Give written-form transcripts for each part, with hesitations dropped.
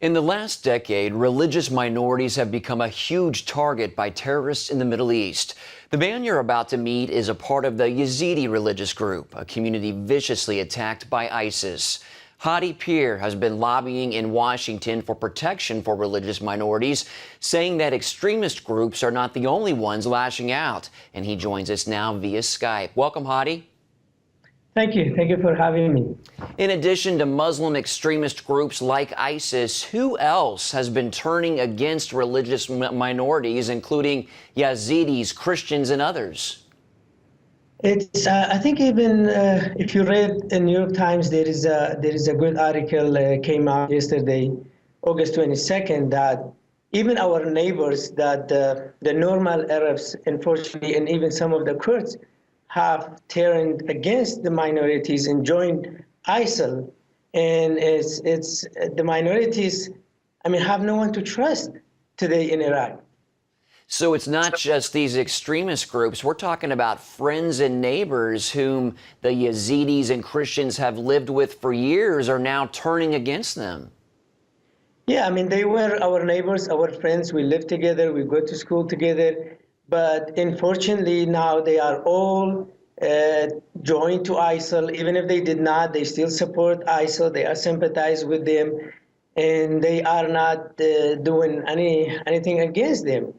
In the last decade, religious minorities have become a huge target by terrorists in the Middle East. The man you're about to meet is a part of the Yazidi religious group, a community viciously attacked by ISIS. Hadi Pir has been lobbying in Washington for protection for religious minorities, saying that extremist groups are not the only ones lashing out. And he joins us now via Skype. Welcome, Hadi. Thank you. Thank you for having me. In addition to Muslim extremist groups like ISIS, who else has been turning against religious minorities, including Yazidis, Christians, and others? It's I think even if you read in New York Times, there is a good article came out yesterday, August 22nd, that even our neighbors, that the normal Arabs, unfortunately, and even some of the Kurds, have turned against the minorities and joined ISIL, and it's the minorities. I mean, have no one to trust today in Iraq. So it's not just these extremist groups. We're talking about friends and neighbors whom the Yazidis and Christians have lived with for years are now turning against them. Yeah, I mean, they were our neighbors, our friends. We lived together, we go to school together. But unfortunately, now they are all joined to ISIL. Even if they did not, they still support ISIL. They are sympathize with them, and they are not doing anything against them.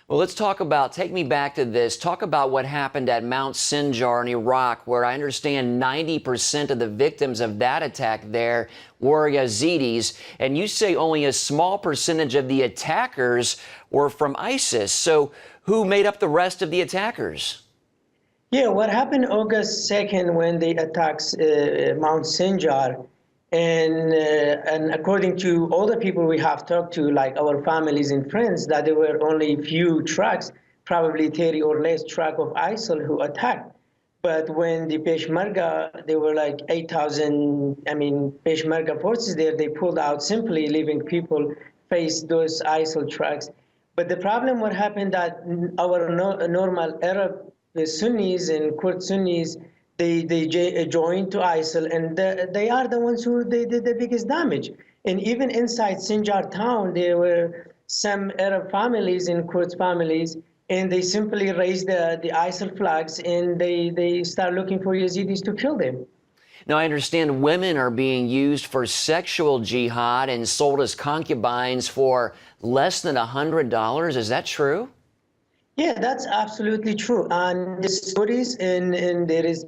Well, let's take me back to this. Talk about what happened at Mount Sinjar in Iraq, where I understand 90% of the victims of that attack there were Yazidis. And you say only a small percentage of the attackers were from ISIS. So who made up the rest of the attackers? Yeah, what happened August 2nd when they attacked Mount Sinjar, and according to all the people we have talked to, like our families and friends, that there were only few trucks, probably 30 or less truck of ISIL who attacked. But when the Peshmerga, there were like 8,000, Peshmerga forces there, they pulled out simply, leaving people face those ISIL trucks. But the problem, what happened, that our normal Arab Sunnis and Kurd Sunnis, they joined to ISIL, and they are the ones who they did the biggest damage. And even inside Sinjar town, there were some Arab families and Kurd families, and they simply raised the ISIL flags, and they start looking for Yazidis to kill them. Now, I understand women are being used for sexual jihad and sold as concubines for less than $100. Is that true? Yeah, that's absolutely true. And the stories, and there is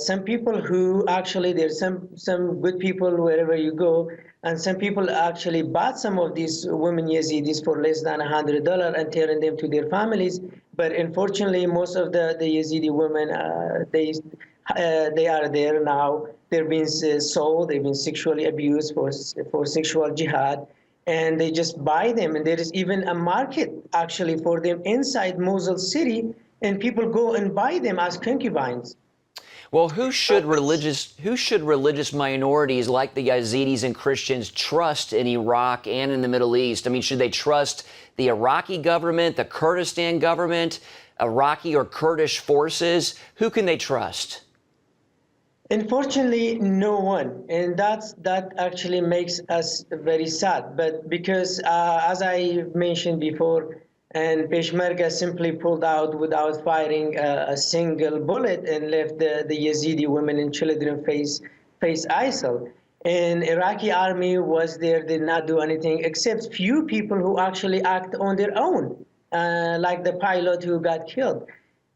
some people who actually, there's some good people wherever you go, and some people actually bought some of these women Yazidis for less than $100 and telling them to their families. But unfortunately, most of the Yazidi women, they are there now. They're being sold. They've been sexually abused for sexual jihad. And they just buy them, and there is even a market actually for them inside Mosul city, and people go and buy them as concubines. Well, who should religious minorities like the Yazidis and Christians trust in Iraq and in the Middle East? I mean, should they trust the Iraqi government, the Kurdistan government, Iraqi or Kurdish forces? Who can they trust? Unfortunately, no one, and that actually makes us very sad. But because, as I mentioned before, and Peshmerga simply pulled out without firing a single bullet and left the Yazidi women and children face ISIL. And Iraqi army was there, did not do anything except few people who actually act on their own, like the pilot who got killed.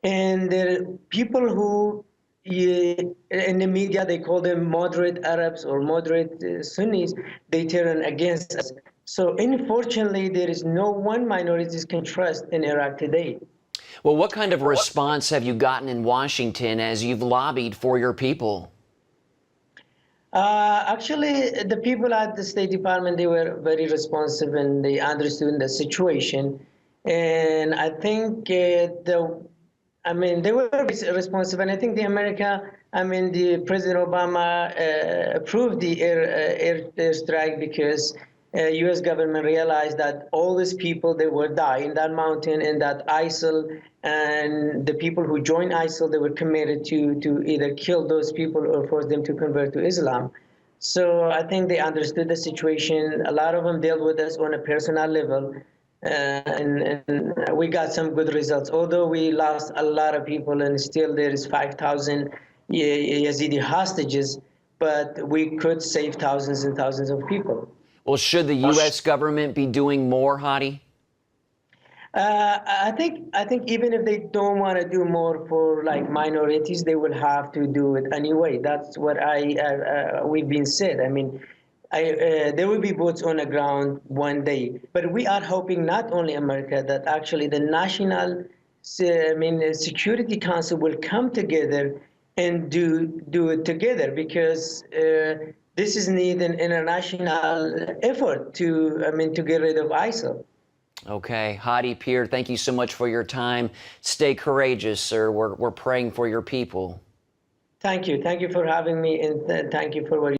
And there are people who, in the media, they call them moderate Arabs or moderate Sunnis. They turn against us. So unfortunately, there is no one minorities can trust in Iraq today. Well, what kind of response have you gotten in Washington as you've lobbied for your people? Actually, the people at the State Department, they were very responsive and they understood the situation. And I think they were responsive, and I think the President Obama approved the airstrike because U.S. government realized that all these people, they would die in that mountain, and that ISIL and the people who joined ISIL, they were committed to either kill those people or force them to convert to Islam. So I think they understood the situation. A lot of them dealt with us on a personal level, and we got some good results. Although we lost a lot of people, and still there is 5,000 Yazidi hostages, but we could save thousands and thousands of people. Well, should the U.S. government be doing more, Hadi? I think even if they don't want to do more for like minorities, they will have to do it anyway. That's what we've been said. I mean, there will be boots on the ground one day, but we are hoping not only America, that actually the national, Security Council will come together and do it together, because this is need an international effort to get rid of ISIL. Okay, Hadi Pir, thank you so much for your time. Stay courageous, sir. We're praying for your people. Thank you. Thank you for having me, and thank you for what you